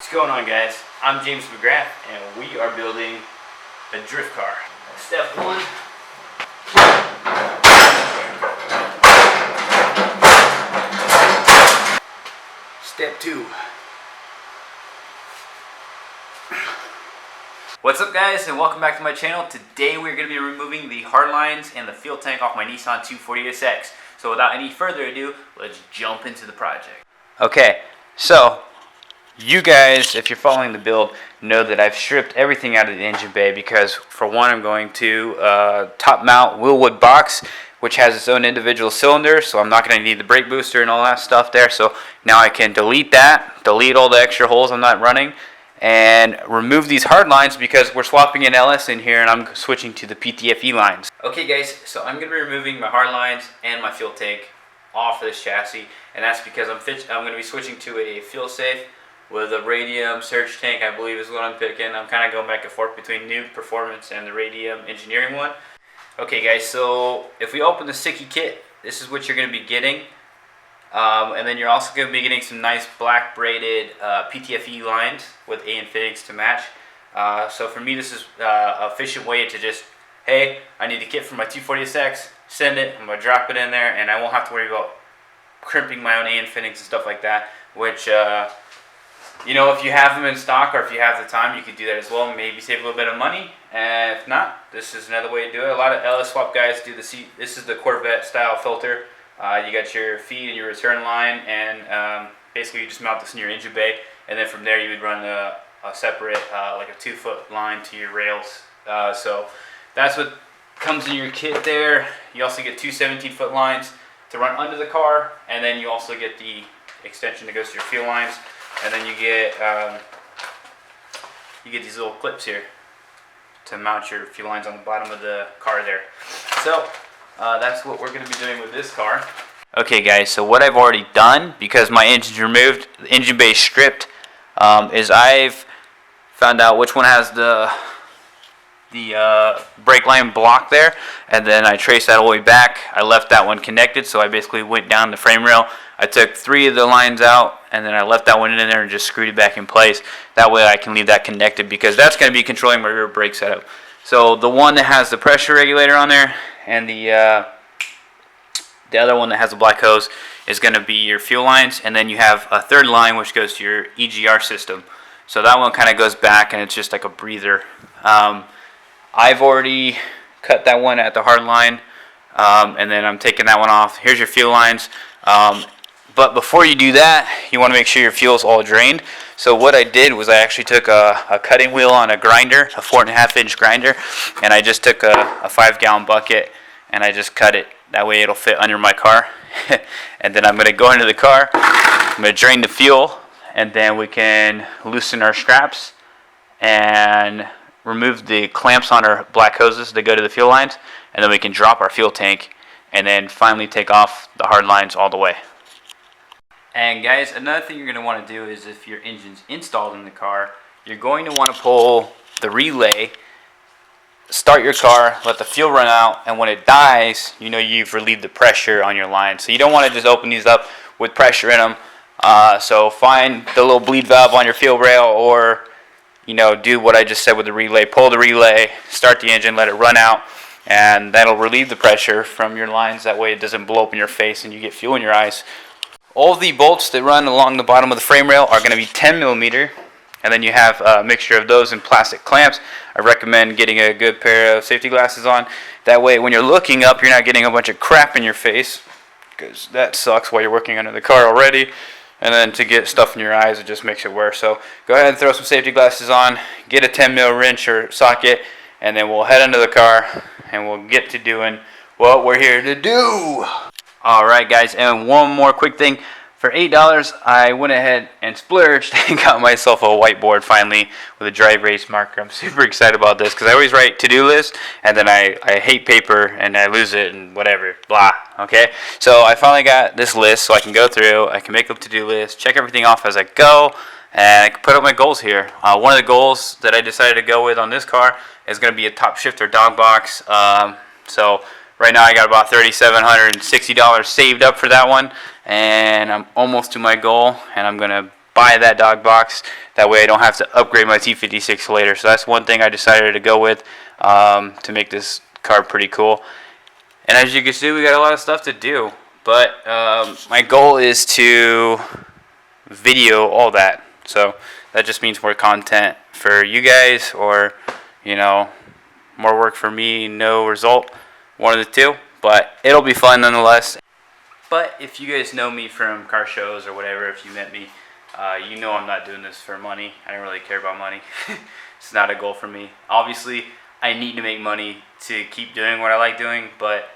What's going on, guys? I'm James McGrath and we are building a drift car. Step 1. Step 2. What's up, guys, and welcome back to my channel. Today we're going to be removing the hard lines and the fuel tank off my Nissan 240SX. So without any further ado, let's jump into the project. Okay, so you guys, if you're following the build, know that I've stripped everything out of the engine bay because, for one, I'm going to top mount wheelwood box, which has its own individual cylinder, so I'm not going to need the brake booster and all that stuff there. So now I can delete that, delete all the extra holes I'm not running, and remove these hard lines because we're swapping an LS in here and I'm switching to the PTFE lines. Okay, guys, so I'm going to be removing my hard lines and my fuel tank off of this chassis, and that's because I'm going to be switching to a fuel safe with a radium surge tank, I believe is what I'm picking. I'm kind of going back and forth between new performance and the radium engineering one. Okay, guys, so if we open the sticky kit, this is what you're going to be getting. And then you're also going to be getting some nice black braided PTFE lines with A fittings to match. So for me, this is an efficient way to just, hey, I need a kit for my 240SX, send it, I'm going to drop it in there, and I won't have to worry about crimping my own A fittings and stuff like that, which you know, if you have them in stock or if you have the time, you could do that as well. Maybe save a little bit of money. And if not, this is another way to do it. A lot of LS swap guys do this is the Corvette style filter. You got your feed and your return line, and basically you just mount this in your engine bay, and then from there you would run a separate, like a 2-foot line to your rails. So that's what comes in your kit there. You also get two 17-foot lines to run under the car, and then you also get the extension that goes to your fuel lines. And then you get these little clips here to mount your fuel lines on the bottom of the car there. So that's what we're going to be doing with this car. Okay, guys, so what I've already done, because my engine's removed, the engine bay is stripped, is I've found out which one has the brake line block there, and then I traced that all the way back. I left that one connected, so I basically went down the frame rail. I took 3 of the lines out, and then I left that one in there and just screwed it back in place. That way I can leave that connected because that's going to be controlling my rear brake setup. So the one that has the pressure regulator on there and the other one that has the black hose is going to be your fuel lines, and then you have a third line which goes to your EGR system. So that one kind of goes back and it's just like a breather. I've already cut that one at the hard line, and then I'm taking that one off. Here's your fuel lines. But before you do that, you want to make sure your fuel's all drained. So what I did was I actually took a cutting wheel on a grinder, a 4.5-inch grinder, and I just took a 5-gallon bucket and I just cut it. That way it'll fit under my car. And then I'm going to go into the car, I'm going to drain the fuel, and then we can loosen our straps and remove the clamps on our black hoses that go to the fuel lines, and then we can drop our fuel tank and then finally take off the hard lines all the way. And guys, another thing you're going to want to do is, if your engine's installed in the car, you're going to want to pull the relay, start your car, let the fuel run out, and when it dies, you know you've relieved the pressure on your line. So you don't want to just open these up with pressure in them. So find the little bleed valve on your fuel rail, or you know, do what I just said with the relay. Pull the relay, start the engine, let it run out, and that'll relieve the pressure from your lines. That way it doesn't blow up in your face and you get fuel in your eyes. All the bolts that run along the bottom of the frame rail are going to be 10mm, and then you have a mixture of those and plastic clamps. I recommend getting a good pair of safety glasses on. That way when you're looking up, you're not getting a bunch of crap in your face, because that sucks while you're working under the car already. And then to get stuff in your eyes, it just makes it worse. So go ahead and throw some safety glasses on, get a 10mm wrench or socket, and then we'll head into the car and we'll get to doing what we're here to do. Alright, guys, and one more quick thing. For $8, I went ahead and splurged and got myself a whiteboard finally with a dry erase marker. I'm super excited about this because I always write to-do lists, and then I hate paper and I lose it and whatever, blah, okay? So I finally got this list so I can go through, I can make a to-do list, check everything off as I go, and I can put up my goals here. One of the goals that I decided to go with on this car is going to be a top shifter dog box. So right now I got about $3,760 saved up for that one, and I'm almost to my goal, and I'm going to buy that dog box. That way I don't have to upgrade my T56 later. So that's one thing I decided to go with to make this car pretty cool. And as you can see, we got a lot of stuff to do. But my goal is to video all that. So that just means more content for you guys, or, you know, more work for me, no result. One of the two. But it'll be fun nonetheless. But if you guys know me from car shows or whatever, if you met me, you know I'm not doing this for money. I don't really care about money. It's not a goal for me. Obviously, I need to make money to keep doing what I like doing, but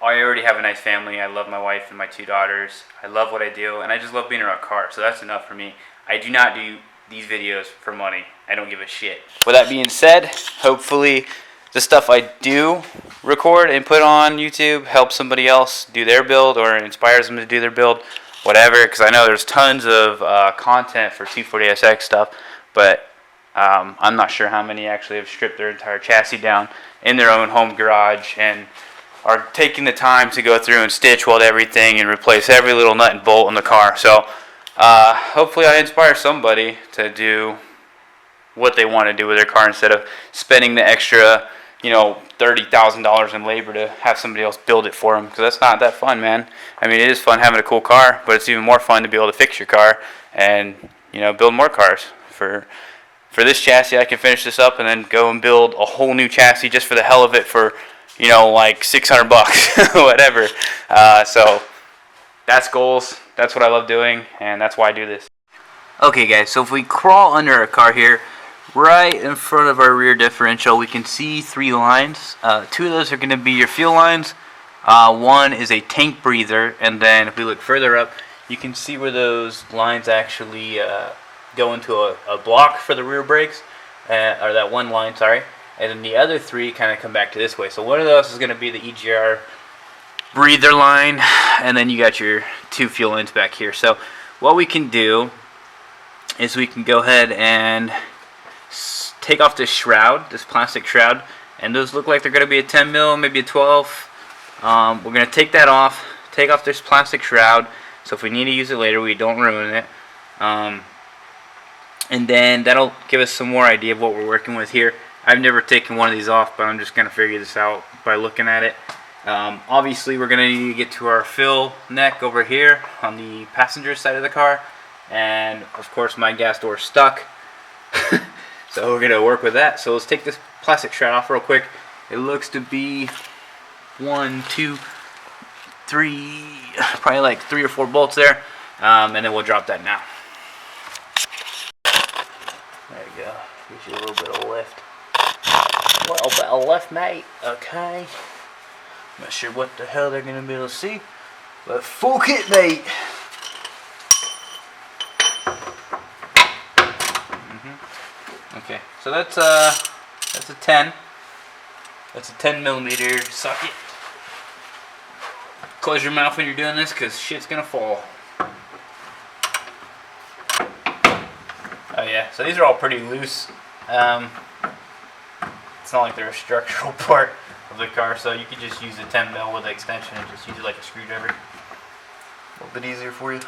I already have a nice family. I love my wife and my 2 daughters. I love what I do, and I just love being around cars, so that's enough for me. I do not do these videos for money. I don't give a shit. With that being said, hopefully the stuff I do record and put on YouTube helps somebody else do their build, or inspires them to do their build, whatever, because I know there's tons of content for 240SX stuff, but I'm not sure how many actually have stripped their entire chassis down in their own home garage and are taking the time to go through and stitch weld everything and replace every little nut and bolt in the car. So hopefully I inspire somebody to do what they want to do with their car instead of spending the extra, you know, $30,000 in labor to have somebody else build it for them, because that's not that fun, man. I mean, it is fun having a cool car, but it's even more fun to be able to fix your car and, you know, build more cars. For this chassis, I can finish this up and then go and build a whole new chassis just for the hell of it for, you know, like $600, whatever. So that's goals. That's what I love doing, and that's why I do this. Okay, guys, so if we crawl under our car here, right in front of our rear differential, we can see 3 lines. 2 of those are going to be your fuel lines. One is a tank breather, and then if we look further up, you can see where those lines actually go into a block for the rear brakes, or that one line, sorry. And then the other 3 kind of come back to this way. So one of those is going to be the EGR breather line, and then you got your 2 fuel lines back here. So what we can do is we can go ahead and take off this shroud, this plastic shroud, and those look like they're going to be a 10 mil, maybe a 12. We're going to take that off, take off this plastic shroud, so if we need to use it later, we don't ruin it. And then that'll give us some more idea of what we're working with here. I've never taken one of these off, but I'm just going to figure this out by looking at it. Obviously, we're going to need to get to our fill neck over here on the passenger side of the car. And, of course, my gas door is stuck. So we're going to work with that. So let's take this plastic shroud off real quick. It looks to be 1, 2, 3, probably like 3 or 4 bolts there. And then we'll drop that now. There you go. Gives you a little bit of lift. A little bit of lift, mate. Okay. Not sure what the hell they're going to be able to see. But fuck it, mate. Okay, so that's a 10. That's a 10 millimeter socket. Close your mouth when you're doing this, cause shit's gonna fall. Oh yeah, so these are all pretty loose. It's not like they're a structural part of the car, so you could just use a 10 mil with the extension and just use it like a screwdriver. A little bit easier for you.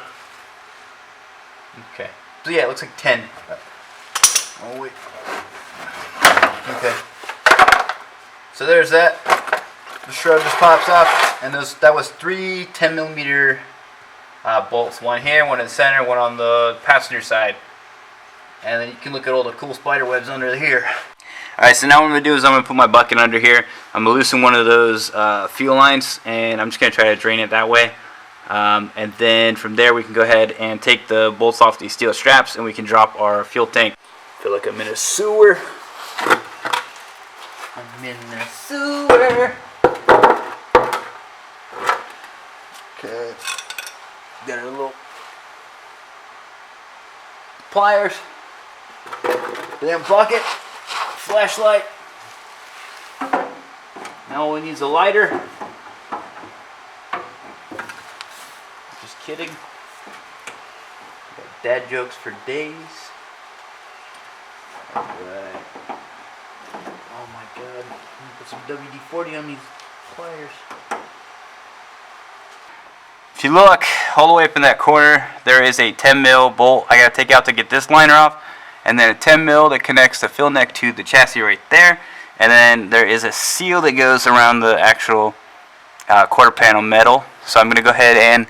Okay, so yeah, it looks like 10. Oh wait. Okay. So there's that. The shroud just pops off, and that was 3 10 millimeter bolts. One here, one in the center, one on the passenger side. And then you can look at all the cool spider webs under here. Alright, so now what I'm going to do is I'm going to put my bucket under here. I'm going to loosen one of those fuel lines, and I'm just going to try to drain it that way. And then from there we can go ahead and take the bolts off these steel straps, and we can drop our fuel tank. I feel like I'm in a sewer. I'm in a sewer. Okay. Got a little pliers. Damn bucket. Flashlight. Now all we need is a lighter. Just kidding. Got dad jokes for days. Alright. Oh my god. Put some WD-40 on these pliers. If you look all the way up in that corner, there is a 10 mil bolt I gotta take out to get this liner off, and then a 10 mil that connects the fill neck to the chassis right there, and then there is a seal that goes around the actual quarter panel metal. So I'm gonna go ahead and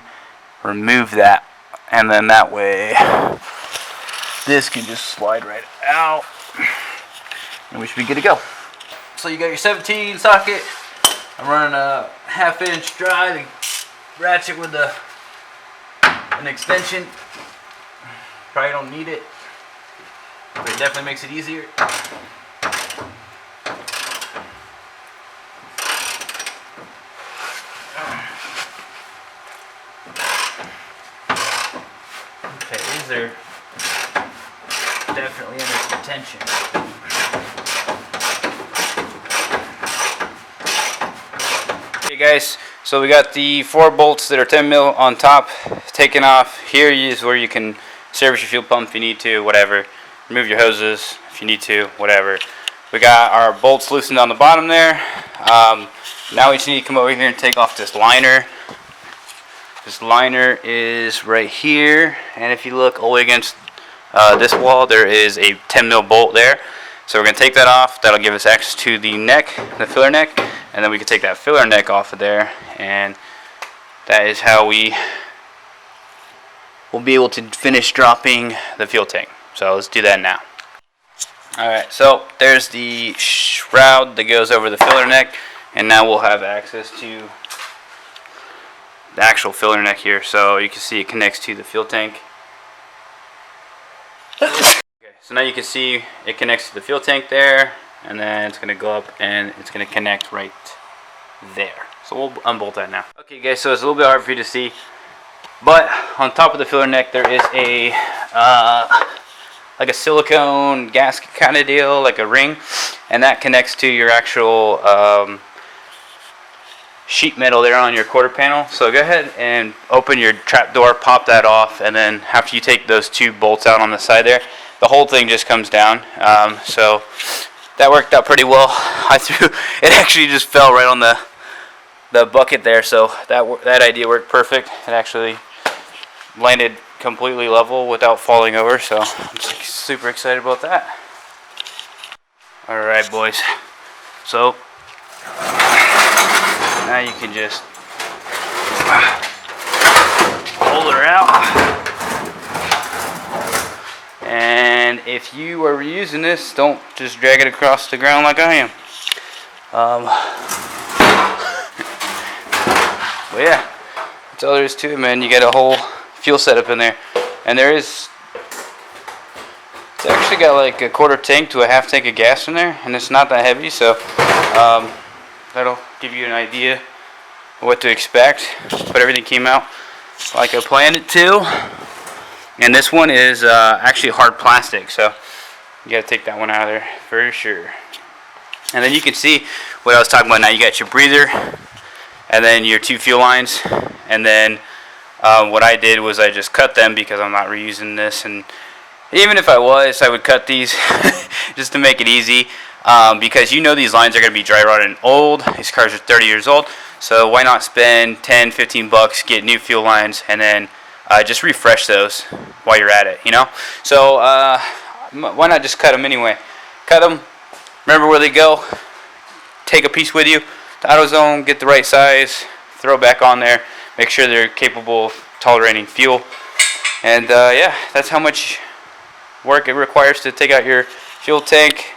remove that, and then that way this can just slide right out, and we should be good to go. So you got your 17 socket. I'm running a 1/2 inch drive to ratchet with an extension. Probably don't need it, but it definitely makes it easier. Okay, these are definitely under some tension. Okay guys, so we got the 4 bolts that are 10 mil on top taken off. Here is where you can service your fuel pump if you need to, whatever. Remove your hoses if you need to, whatever. We got our bolts loosened on the bottom there. Now we just need to come over here and take off this liner. This liner is right here, and if you look all the way against this wall, there is a 10 mil bolt there. So we're going to take that off. That'll give us access to the neck, the filler neck, and then we can take that filler neck off of there, and that is how we will be able to finish dropping the fuel tank. So let's do that now. Alright, so there's the shroud that goes over the filler neck, and now we'll have access to the actual filler neck here. So you can see it connects to the fuel tank. So now you can see it connects to the fuel tank there, and then it's going to go up and it's going to connect right there. So we'll unbolt that now. Okay guys, so it's a little bit hard for you to see, but on top of the filler neck there is a like a silicone gasket kind of deal, like a ring, and that connects to your actual sheet metal there on your quarter panel. So go ahead and open your trap door, pop that off, and then after you take those 2 bolts out on the side there, the whole thing just comes down. So that worked out pretty well. It actually just fell right on the bucket there, so that idea worked perfect. It actually landed completely level without falling over, so I'm super excited about that. Alright boys, so now you can just pull her out. And if you are reusing this, don't just drag it across the ground like I am. But yeah, that's all there is to it, man. You got a whole fuel setup in there, and it's actually got like a 1/4 tank to a 1/2 tank of gas in there, and it's not that heavy, so that'll give you an idea of what to expect. But everything came out like I planned it to. And this one is actually hard plastic, so you gotta take that one out of there for sure. And then you can see what I was talking about now. You got your breather, and then your 2 fuel lines, and then what I did was I just cut them because I'm not reusing this. And even if I was, I would cut these just to make it easy, because you know these lines are gonna be dry rotted and old. These cars are 30 years old, so why not spend 10-15 bucks, get new fuel lines, and then just refresh those while you're at it, you know? So why not just cut them anyway? Cut them, remember where they go, take a piece with you to AutoZone, get the right size, throw it back on there, make sure they're capable of tolerating fuel. And yeah, that's how much work it requires to take out your fuel tank.